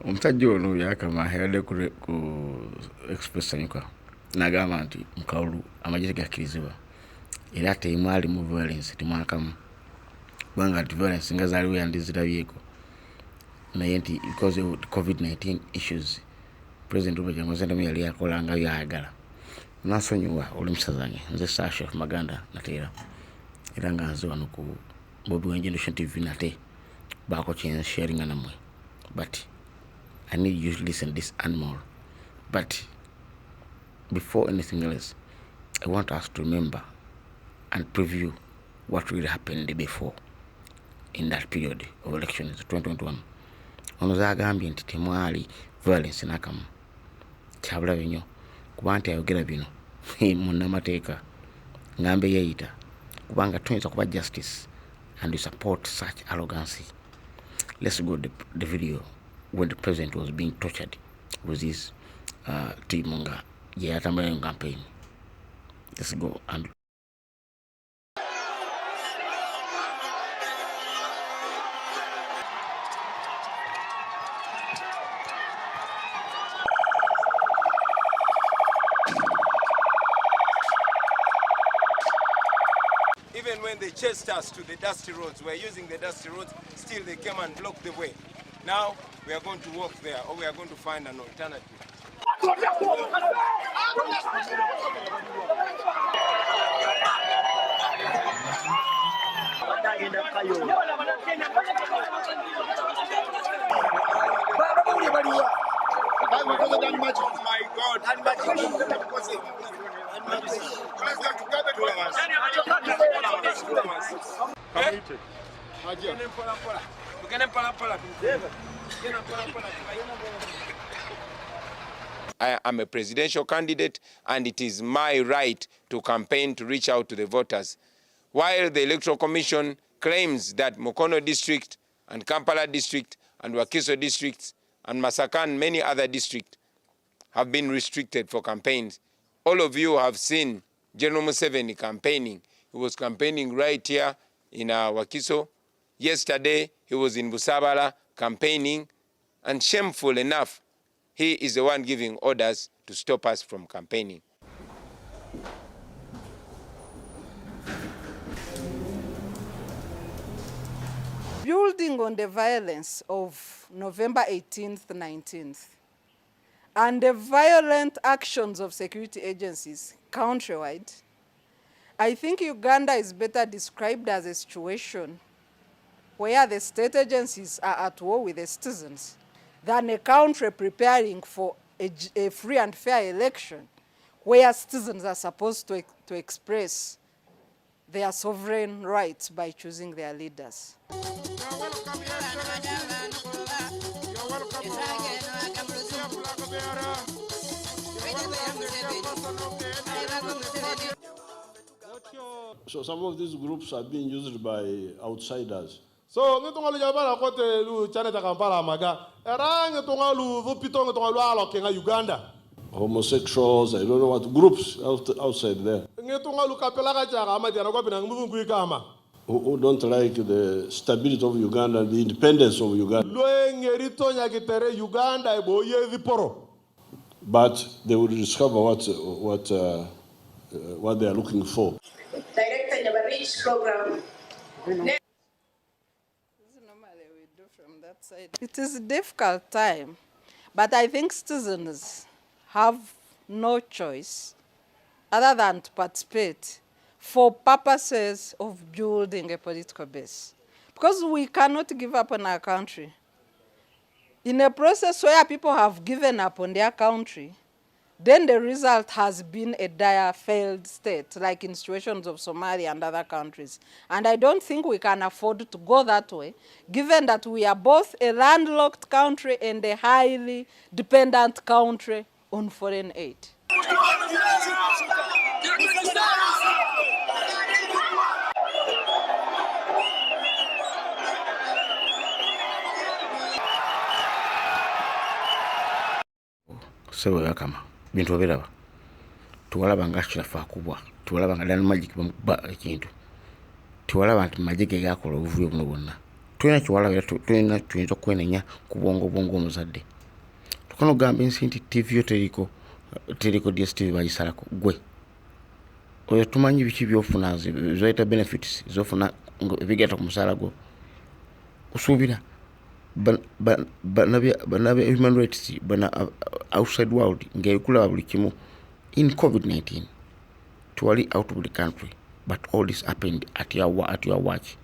Omusajja ono Byabakama yadde ku express anyuka n'agamba nti mu Kkalulu amagye tegakkirizibwa era temwalimu violence temwakamu kubanga nti violence nga zaaliwo yandizirabyeko naye nti because of COVID-19 issues President Byabakama yali yakola nga byayagala. Nasonyiwa oli musazange nze Sasha Maganda nateera era nga nze wano ku Bobi Wine Generation TV nate baako kyenze sharing namwe but I need you to listen to this animal. But before anything else, I want us to remember and preview what really happened before in that period of elections 2021. Ono zagambye nti temwali violence nakamu kyabula binyo kuba nti ayogera bino munnamateeka ngambe yeeyita kubanga tuyinza kuba justice and we support such arrogancy. Let's go to the video when the president was being tortured with his team nga yatambula campaign. Let's go and even when they chased us to the dusty roads, we were using the dusty roads, still they came and blocked the way. Now we are going to walk there, or we are going to find an alternative. Oh my God. I am a presidential candidate and it is my right to campaign to reach out to the voters. While the Electoral Commission claims that Mukono district and Kampala district and Wakiso districts and Masaka and many other districts have been restricted for campaigns. All of you have seen General Museveni campaigning. He was campaigning right here in Wakiso. Yesterday, he was in Busabala campaigning. And shameful enough, he is the one giving orders to stop us from campaigning. Building on the violence of November 18th, 19th, and the violent actions of security agencies countrywide, I think Uganda is better described as a situation where the state agencies are at war with the citizens than a country preparing for a free and fair election where citizens are supposed to express their sovereign rights by choosing their leaders. So some of these groups are being used by outsiders. So ngitonga jabala kote lu chaneta Kampala maga era ngitonga lu vupito ngitonga lu alo kenga Uganda. Homosexuals, I don't know what groups outside there. Ngitonga lu kapela ka jaga amadiana kwa bina ngumbu ikama. Who don't like the stability of Uganda and the independence of Uganda. But they will discover what they are looking for. Director never reached program. Normally we do from that side. It is a difficult time, but I think citizens have no choice other than to participate for purposes of building a political base. Because we cannot give up on our country. In a process where people have given up on their country, then the result has been a dire failed state, like in situations of Somalia and other countries. And I don't think we can afford to go that way, given that we are both a landlocked country and a highly dependent country on foreign aid. Sewe Byabakama bintu obiraba tuwalaba nga kirafa kubwa tuwalaba nga dana magic bamukuba ekintu tuwalaba nti magic gakola obuvuyo buno bwonna tulina kiwalabira tulina tuyinza okwenenya ku bwongo omuzadde. Tukana ogamba ensi nti TV yo teriko DSTV bagisalako gwe oyo tumanyi biki byofuna zoyita benefits zofuna ebigata ku musaala gwo osuubira bana human rights bana outside world ngaekulaba buli kimu in COVID-19 towali out of the country, but all this happened at your watch.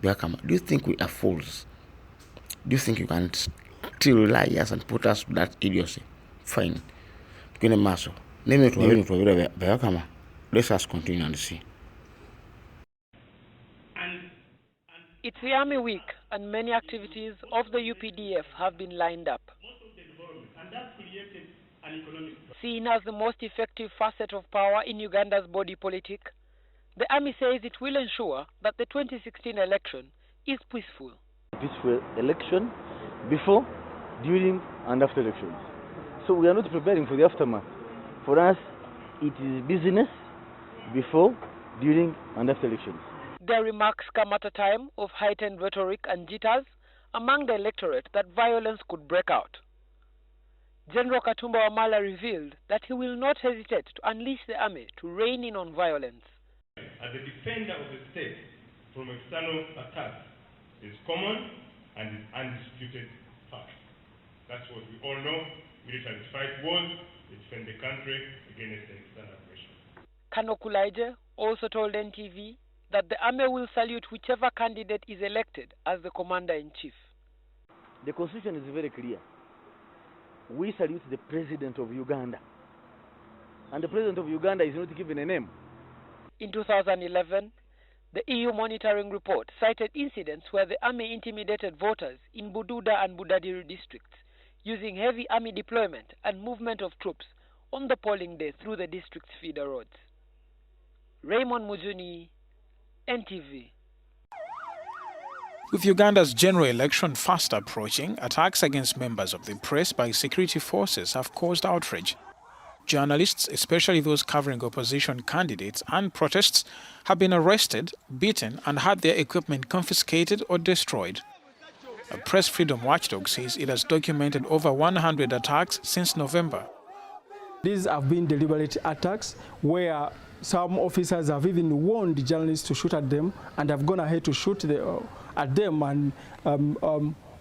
Byabakama, do you think we are fools? Do you think you can still lie us and put us to that idiocy? Fine. Tukine maso. Neme tuwabira Byabakama. Let us continue and see. It's the Army Week, and many activities of the UPDF have been lined up. Seen as the most effective facet of power in Uganda's body politic, the Army says it will ensure that the 2016 election is peaceful. Peaceful election before, during, and after elections. So we are not preparing for the aftermath. For us, it is business before, during, and after elections. Their remarks come at a time of heightened rhetoric and jitters among the electorate that violence could break out. General Katumba Wamala revealed that he will not hesitate to unleash the army to rein in on violence. As a defender of the state from external attacks is common and is undisputed fact. That's what we all know. Military fight wars, they defend the country against the external aggression. Kano Kulaije also told NTV that the army will salute whichever candidate is elected as the commander-in-chief. The constitution is very clear. We salute the president of Uganda. And the president of Uganda is not given a name. In 2011, the EU monitoring report cited incidents where the army intimidated voters in Bududa and Budadiri districts using heavy army deployment and movement of troops on the polling day through the district's feeder roads. Raymond Mujuni, NTV. With Uganda's general election fast approaching, attacks against members of the press by security forces have caused outrage. Journalists, especially those covering opposition candidates and protests, have been arrested, beaten, and had their equipment confiscated or destroyed. A press freedom watchdog says it has documented over 100 attacks since November. These have been deliberate attacks where some officers have even warned journalists to shoot at them and have gone ahead to shoot at them and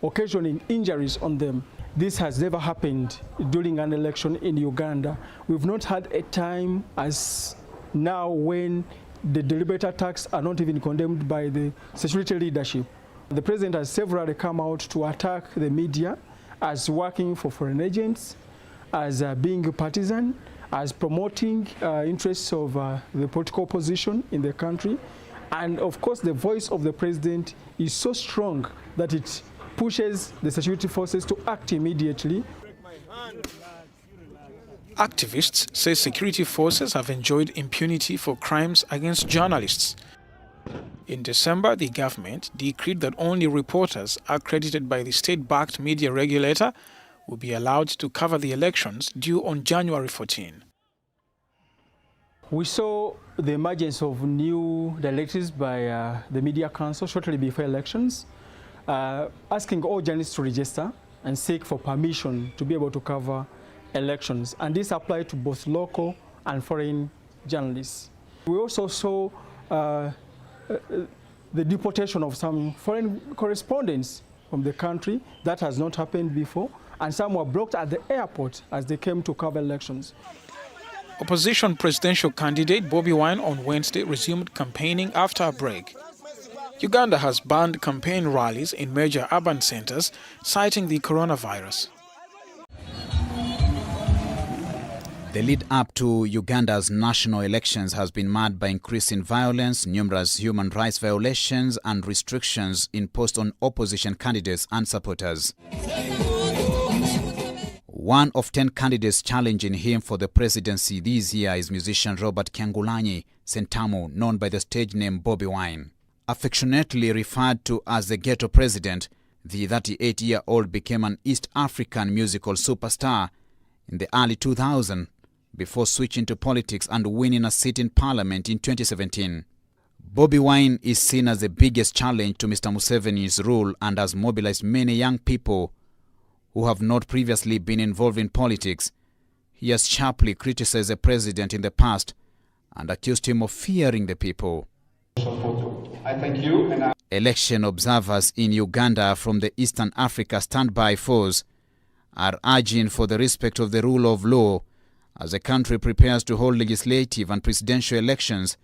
occasioning injuries on them. This has never happened during an election in Uganda. We've not had a time as now when the deliberate attacks are not even condemned by the security leadership. The president has severally come out to attack the media as working for foreign agents, as being partisan, as promoting interests of the political opposition in the country. And of course, the voice of the president is so strong that it pushes the security forces to act immediately. Activists say security forces have enjoyed impunity for crimes against journalists. In December, the government decreed that only reporters accredited by the state-backed media regulator will be allowed to cover the elections due on January 14. We saw the emergence of new directives by the Media Council shortly before elections, asking all journalists to register and seek for permission to be able to cover elections. And this applied to both local and foreign journalists. We also saw the deportation of some foreign correspondents from the country. That has not happened before. And some were blocked at the airport as they came to cover elections. Opposition presidential candidate Bobi Wine on Wednesday resumed campaigning after a break. Uganda has banned campaign rallies in major urban centers, citing the coronavirus. The lead up to Uganda's national elections has been marred by increasing violence, numerous human rights violations and restrictions imposed on opposition candidates and supporters. One of 10 candidates challenging him for the presidency this year is musician Robert Kyangulanyi Sentamu, known by the stage name Bobi Wine. Affectionately referred to as the ghetto president, the 38-year-old became an East African musical superstar in the early 2000s before switching to politics and winning a seat in parliament in 2017. Bobi Wine is seen as the biggest challenge to Mr. Museveni's rule and has mobilized many young people who have not previously been involved in politics. He has sharply criticized the president in the past and accused him of fearing the people. I thank you. Election observers in Uganda from the Eastern Africa Standby Force are urging for the respect of the rule of law as the country prepares to hold legislative and presidential elections,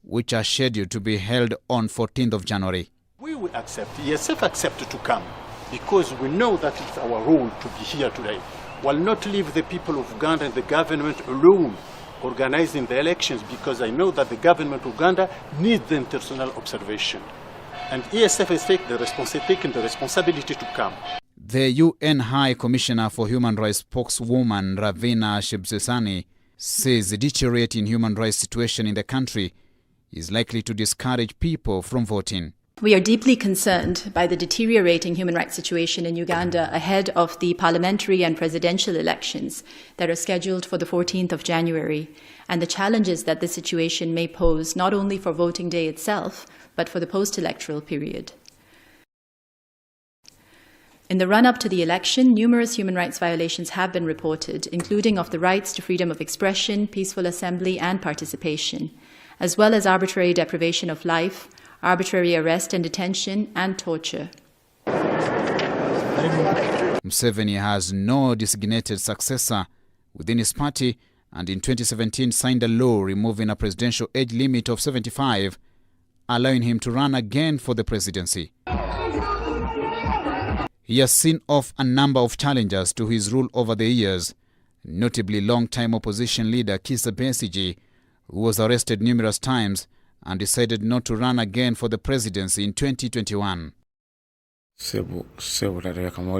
which are scheduled to be held on 14th of January. We will accept, ESF accepted to come, because we know that it's our role to be here today. We'll not leave the people of Uganda and the government alone organizing the elections, because I know that the government of Uganda needs the international observation. And ESF has taken the responsibility to come. The UN High Commissioner for Human Rights spokeswoman Ravina Shebsesani says the deteriorating human rights situation in the country is likely to discourage people from voting. We are deeply concerned by the deteriorating human rights situation in Uganda ahead of the parliamentary and presidential elections that are scheduled for the 14th of January, and the challenges that this situation may pose not only for voting day itself, but for the post-electoral period. In the run-up to the election, numerous human rights violations have been reported, including of the rights to freedom of expression, peaceful assembly and participation, as well as arbitrary deprivation of life, arbitrary arrest and detention, and torture. Museveni has no designated successor within his party, and in 2017 signed a law removing a presidential age limit of 75, allowing him to run again for the presidency. He has seen off a number of challengers to his rule over the years, notably long-time opposition leader Kizza Besigye, who was arrested numerous times and decided not to run again for the presidency in 2021. Sebo tataya kama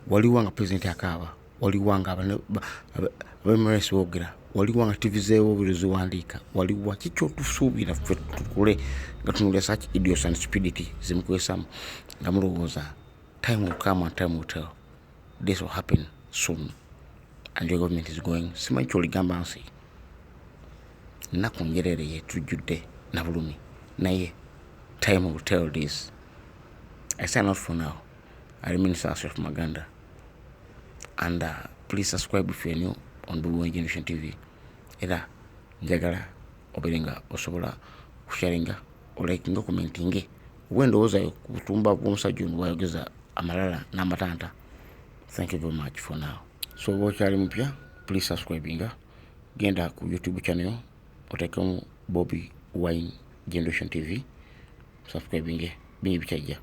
waliwa nga president akawa waliwa nga abamresi wogira waliwa nga TV zewo bilizuandika waliwa kicho tusubira tukule nga tunule such idiots and stupidity zimkwesa ngamuroza time will come and time will tell. This will happen soon, and your government is going simacholi gambansi nakongerere yetu jude na bulumi naye time will tell this. I sign out for now. I remain Sasha of Maganda, and please subscribe if you're new on Bobi Wine Generation TV. Eda njagala oberenga osobola kusharinga olakinga commentinge wendo oza kutumba kumusajuni wayogeza amalala na matanta. Thank you very much for now. So watchali mpya, please subscribe genda ku YouTube channel otekamu Bobi Wine Generation TV. Subscribe bingi bichaja.